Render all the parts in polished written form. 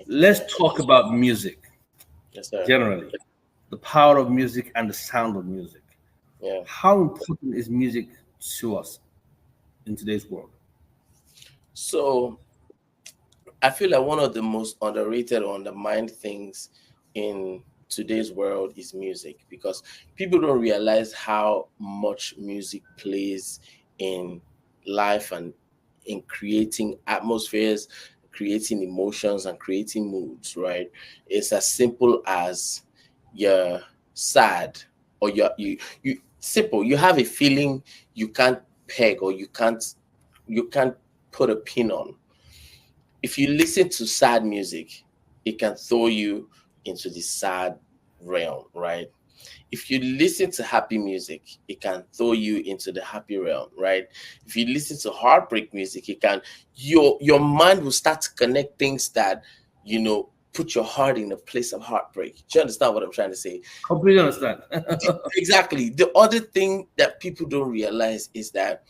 Let's talk about music Yes, sir. generally, the power of music and the sound of music. Yeah. How important is music to us in today's world? So I feel like one of the most underrated or undermined things in today's world is music, because people don't realize how much music plays in life and in creating atmospheres, creating emotions, and creating moods, right? It's as simple as you're sad, or you simple, you have a feeling you can't peg, or you can't put a pin on. If you listen to sad music, it can throw you into the sad realm, right? If you listen to happy music, it can throw you into the happy realm, right? If you listen to heartbreak music, it can your mind will start to connect things that put your heart in a place of heartbreak. Do you understand what I'm trying to say? Completely understand. Exactly. The other thing that people don't realize is that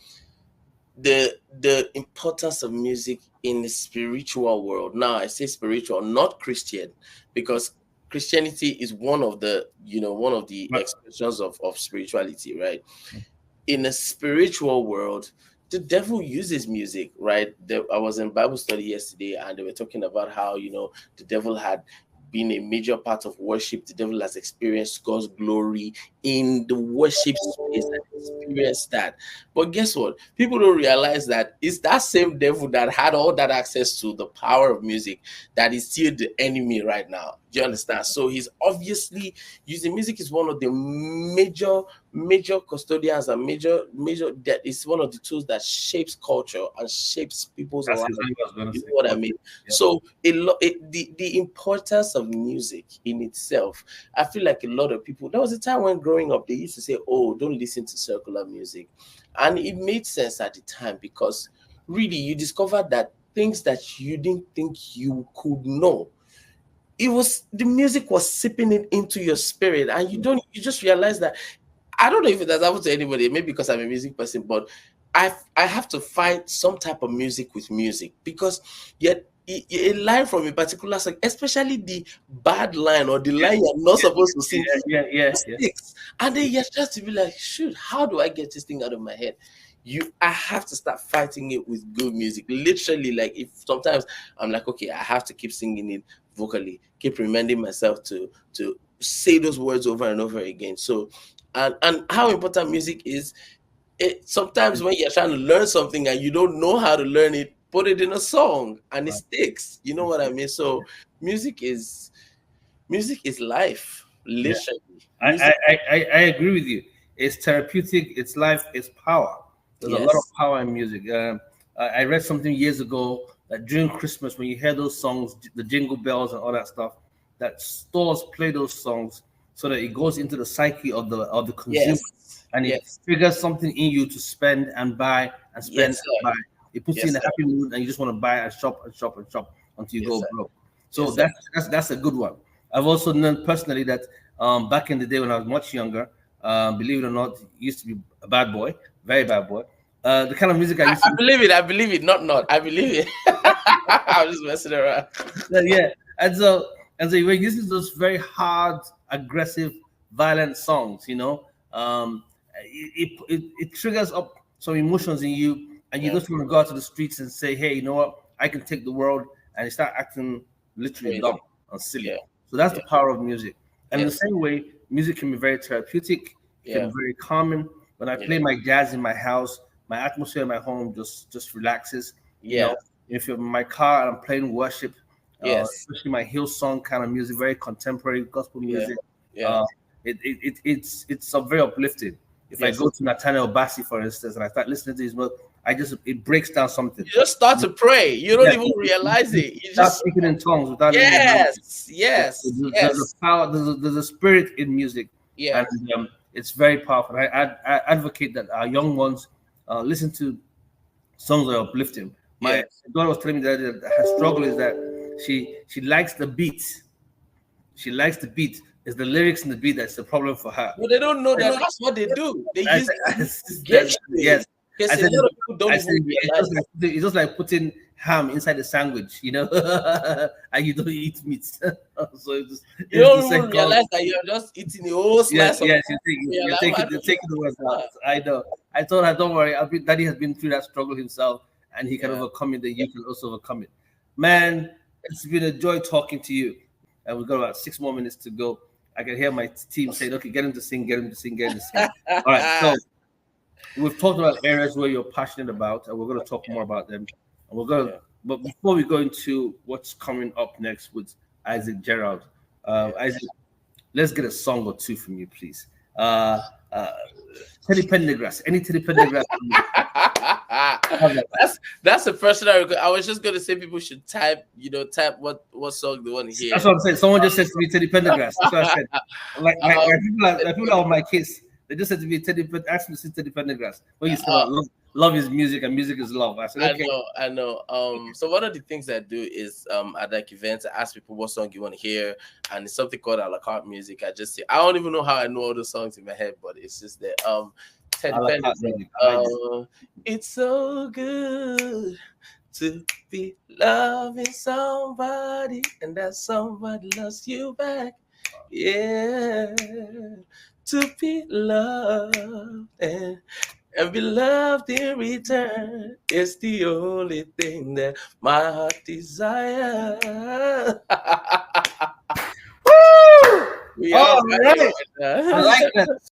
the importance of music in the spiritual world. Now I say spiritual, not Christian, because Christianity is one of the Right. expressions of spirituality, right? In a spiritual world, the devil uses music, right? I was in Bible study yesterday, and they were talking about how the devil had been a major part of worship. The devil has experienced God's glory in the worship space and experienced that. But guess what? People don't realize that it's that same devil that had all that access to the power of music that is still the enemy right now. Do you understand? So he's obviously using music is one of the major custodians and major that is one of the tools that shapes culture and shapes people's That's lives. exactly what I was going to You know say. what I mean? Yeah. So the importance of music in itself, I feel like a lot of people. There was a time when growing up, they used to say, "Oh, don't listen to secular music," and it made sense at the time, because really you discovered that things that you didn't think you could know, it was the music was sipping it into your spirit, and you just realize that. I don't know if it has happened to anybody, maybe because I'm a music person, but I have to find some type of music with music, because yet a line from a particular song, especially the bad line or the line you're not supposed to sing, Yeah. sticks. And then you just to be like, shoot, how do I get this thing out of my head? I have to start fighting it with good music. Literally, like, if sometimes I'm like, okay, I have to keep singing it vocally, keep reminding myself to say those words over and over again. So, and how important music is. Sometimes when you're trying to learn something and you don't know how to learn it, put it in a song and it Right. sticks. You know what I mean? So music is music is life, Yeah. literally. I, Music. I, I agree with you. It's therapeutic, it's life, it's power. There's a lot of Yes. power in music. I read something years ago that during Christmas, when you hear those songs, the jingle bells and all that stuff, that stores play those songs so that it goes into the psyche of the consumer, Yes. and it Yes. triggers something in you to spend and buy and spend Yes, and sir. buy. It puts you in Yes, a sir. happy mood, and you just want to buy and shop and shop and shop until you Yes, go sir. broke. So Yes, sir. that's a good one. I've also known personally that back in the day when I was much younger, believe it or not, used to be a bad boy, very bad boy. The kind of music I used I to believe it. I believe it. Not. I believe it. I'm just messing around. yeah, and so we're using those very hard, aggressive, violent songs. It triggers up some emotions in you, and you Yeah. just want to go out to the streets and say, "Hey, you know what? I can take the world," and you start acting literally Crazy. dumb and silly. Yeah. So that's Yeah. the power of music. And in the Yes. same way, music can be very therapeutic. It can Yeah. be very calming. When I Yeah. play my jazz in my house, my atmosphere in my home just relaxes. You Yeah. know, if you're in my car and I'm playing worship, Yes. especially my Hillsong kind of music, very contemporary gospel Yeah. music. Yeah. Uh, it's very uplifting. If I Yes. go to Nathaniel Bassi, for instance, and I start listening to his music, it breaks down something. You just start to pray. You don't Yeah, even realize you it. You start just speaking in tongues without even realizing. yes, Yeah, yes, there's a yes. power, there's a spirit in music, and Yeah, it's very powerful. I advocate that our young ones listen to songs that uplift him. My yeah. daughter was telling me that her struggle is that she likes the beat. She likes the beat. It's the lyrics and the beat that's the problem for her. But they don't know that that's what they do. They I, use the music to get that, you yes, in. Because I a said, lot of people don't I even said realize. it's just like putting ham inside the sandwich, you know, and you don't eat meat. So You it's the don't same even called. realize that you're just eating a whole Yes, slice of. yes, You're you're like, why taking the words out. don't I know. I told her, don't worry. Daddy has been through that struggle himself, and he can yeah. overcome it. Then you can also overcome it. Man, it's been a joy talking to you. And we've got about 6 more minutes to go. I can hear my team saying, "Okay, get him to sing, get him to sing, get him to sing." All right, so we've talked about areas where you're passionate about, and we're going to talk more about them. And we're going to, but before we go into what's coming up next with Isaac Gerald, Isaac, let's get a song or two from you, please. Teddy Pendergrass, any Teddy Pendergrass? That's the person I was just gonna say people should type, type what song they want to hear. That's what I'm saying. Someone just said to me Teddy Pendergrass. That's what I said. Like people are on my case. They just said to me ask me to see Teddy Pendergrass. Well, you said love is music and music is love. I said okay. I know. So one of the things I do is at like events, I ask people what song you want to hear, and it's something called a la carte music. I just say I don't even know how I know all the songs in my head, but it's just that Teddy Pendergrass. It's so good to be loving somebody and that somebody loves you back. Yeah, to be loved and be loved in return is the only thing that my heart desires. Woo! All right. I like that.